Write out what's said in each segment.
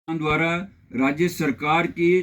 द्वारा राज्य सरकार के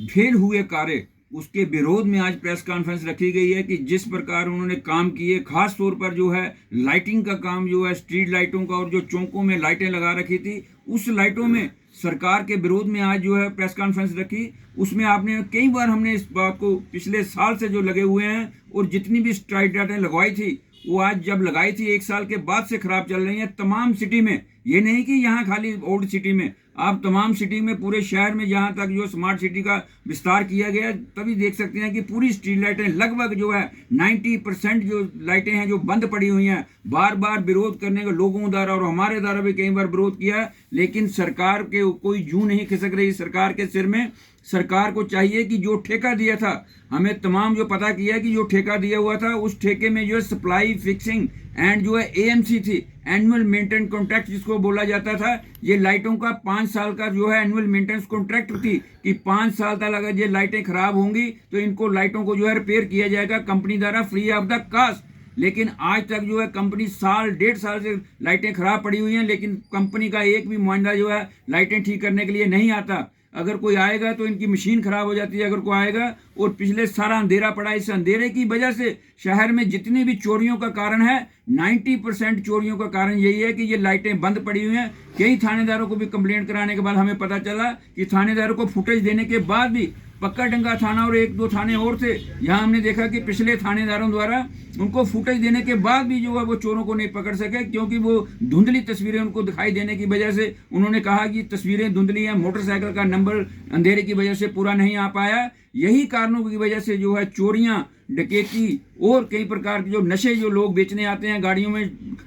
फेल हुए कार्य उसके विरोध में आज प्रेस कॉन्फ्रेंस रखी गई है कि जिस प्रकार उन्होंने काम किए, खास तौर पर जो है लाइटिंग का काम जो है, स्ट्रीट लाइटों का, और जो चौकों में लाइटें लगा रखी थी, उस लाइटों में सरकार के विरोध में आज जो है प्रेस कॉन्फ्रेंस रखी। उसमें आपने कई बार हमने इस बात को पिछले साल से जो लगे हुए हैं और जितनी भी स्ट्रीट लाइटें लगवाई थी वो आज जब लगाई थी 1 साल के बाद से खराब चल रही है तमाम सिटी में। ये नहीं कि यहाँ खाली ओल्ड सिटी में, आप तमाम सिटी में, पूरे शहर में जहाँ तक जो स्मार्ट सिटी का विस्तार किया गया, तभी देख सकते हैं कि पूरी स्ट्रीट लाइटें लगभग जो है 90% जो लाइटें हैं जो बंद पड़ी हुई हैं। बार बार विरोध करने के लोगों द्वारा और हमारे द्वारा भी कई बार विरोध किया, लेकिन सरकार के कोई जूं नहीं खिसक रही सरकार के सिर में। सरकार को चाहिए कि जो ठेका दिया था, हमें तमाम जो पता किया कि जो ठेका दिया हुआ था उस ठेके में जो है सप्लाई फिक्सिंग एंड जो है एएमसी थी, एनुअल मेंटेनेंस कॉन्ट्रैक्ट जिसको बोला जाता था, ये लाइटों का 5 साल का जो है एनुअल मेंटेनेंस कॉन्ट्रैक्ट थी कि 5 साल तक अगर ये लाइटें खराब होंगी तो इनको लाइटों को जो है रिपेयर किया जाएगा कंपनी द्वारा फ्री ऑफ द कॉस्ट। लेकिन आज तक जो है कंपनी साल 1.5 साल से लाइटें खराब पड़ी हुई हैं, लेकिन कंपनी का एक भी मुआवजा जो है लाइटें ठीक करने के लिए नहीं आता। अगर कोई आएगा तो इनकी मशीन खराब हो जाती है अगर कोई आएगा, और पिछले सारा अंधेरा पड़ा। इस अंधेरे की वजह से शहर में जितनी भी चोरियों का कारण है, 90% चोरियों का कारण यही है कि ये लाइटें बंद पड़ी हुई हैं। कई थानेदारों को भी कंप्लेंट कराने के बाद हमें पता चला कि थानेदारों को फुटेज देने के बाद भी, पक्का-डंगा थाना और 1-2 थाने और थे, यहाँ हमने देखा कि पिछले थानेदारों द्वारा उनको फुटेज देने के बाद भी जो है वो चोरों को नहीं पकड़ सके, क्योंकि वो धुंधली तस्वीरें उनको दिखाई देने की वजह से उन्होंने कहा कि तस्वीरें धुंधली हैं, मोटरसाइकिल का नंबर अंधेरे की वजह से पूरा नहीं आ पाया। यही कारणों की वजह से जो है चोरियां, डकैती और कई प्रकार के जो नशे जो लोग बेचने आते हैं गाड़ियों में,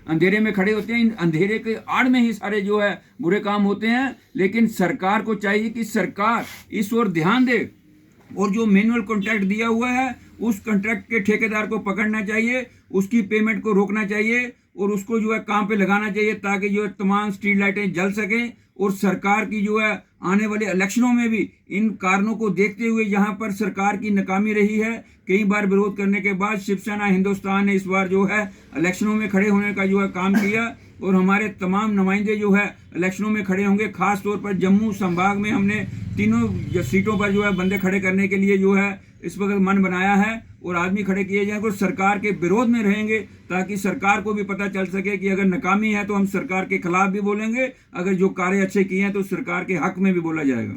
अंधेरे में खड़े होते हैं, इन अंधेरे के आड़ में ही सारे जो है बुरे काम होते हैं। लेकिन सरकार को चाहिए कि सरकार इस ओर ध्यान दे और जो मैनुअल कॉन्ट्रैक्ट दिया हुआ है उस कॉन्ट्रैक्ट के ठेकेदार को पकड़ना चाहिए, उसकी पेमेंट को रोकना चाहिए और उसको जो है काम पे लगाना चाहिए, ताकि जो है तमाम स्ट्रीट लाइटें जल सकें। और सरकार की जो है आने वाले इलेक्शनों में भी इन कारणों को देखते हुए, यहाँ पर सरकार की नाकामी रही है, कई बार विरोध करने के बाद शिवसेना हिंदुस्तान ने इस बार जो है इलेक्शनों में खड़े होने का जो है काम किया और हमारे तमाम नुमाइंदे जो है इलेक्शनों में खड़े होंगे। खास तौर पर जम्मू संभाग में हमने तीनों सीटों पर जो है बंदे खड़े करने के लिए जो है इस वक्त मन बनाया है और आदमी खड़े किए जाएंगे और सरकार के विरोध में रहेंगे, ताकि सरकार को भी पता चल सके कि अगर नाकामी है तो हम सरकार के खिलाफ भी बोलेंगे, अगर जो कार्य अच्छे किए हैं तो सरकार के हक में भी बोला जाएगा।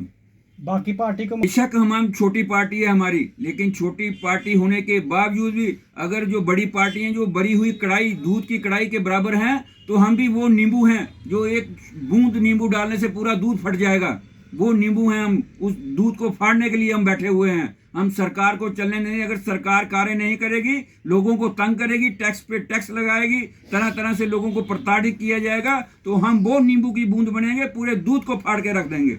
बाकी पार्टी को बेशक हम छोटी पार्टी है हमारी, लेकिन छोटी पार्टी होने के बावजूद भी अगर जो बड़ी पार्टी हैं जो भरी हुई कढ़ाई, दूध की कढ़ाई के बराबर हैं, तो हम भी वो नींबू हैं जो एक बूंद नींबू डालने से पूरा दूध फट जाएगा, वो नींबू हैं। हम उस दूध को फाड़ने के लिए हम बैठे हुए हैं। हम सरकार को चलने नहीं, अगर सरकार कार्य नहीं करेगी, लोगों को तंग करेगी, टैक्स पे टैक्स लगाएगी, तरह तरह से लोगों को प्रताड़ित किया जाएगा, तो हम वो नींबू की बूंद बनेंगे, पूरे दूध को फाड़ के रख देंगे।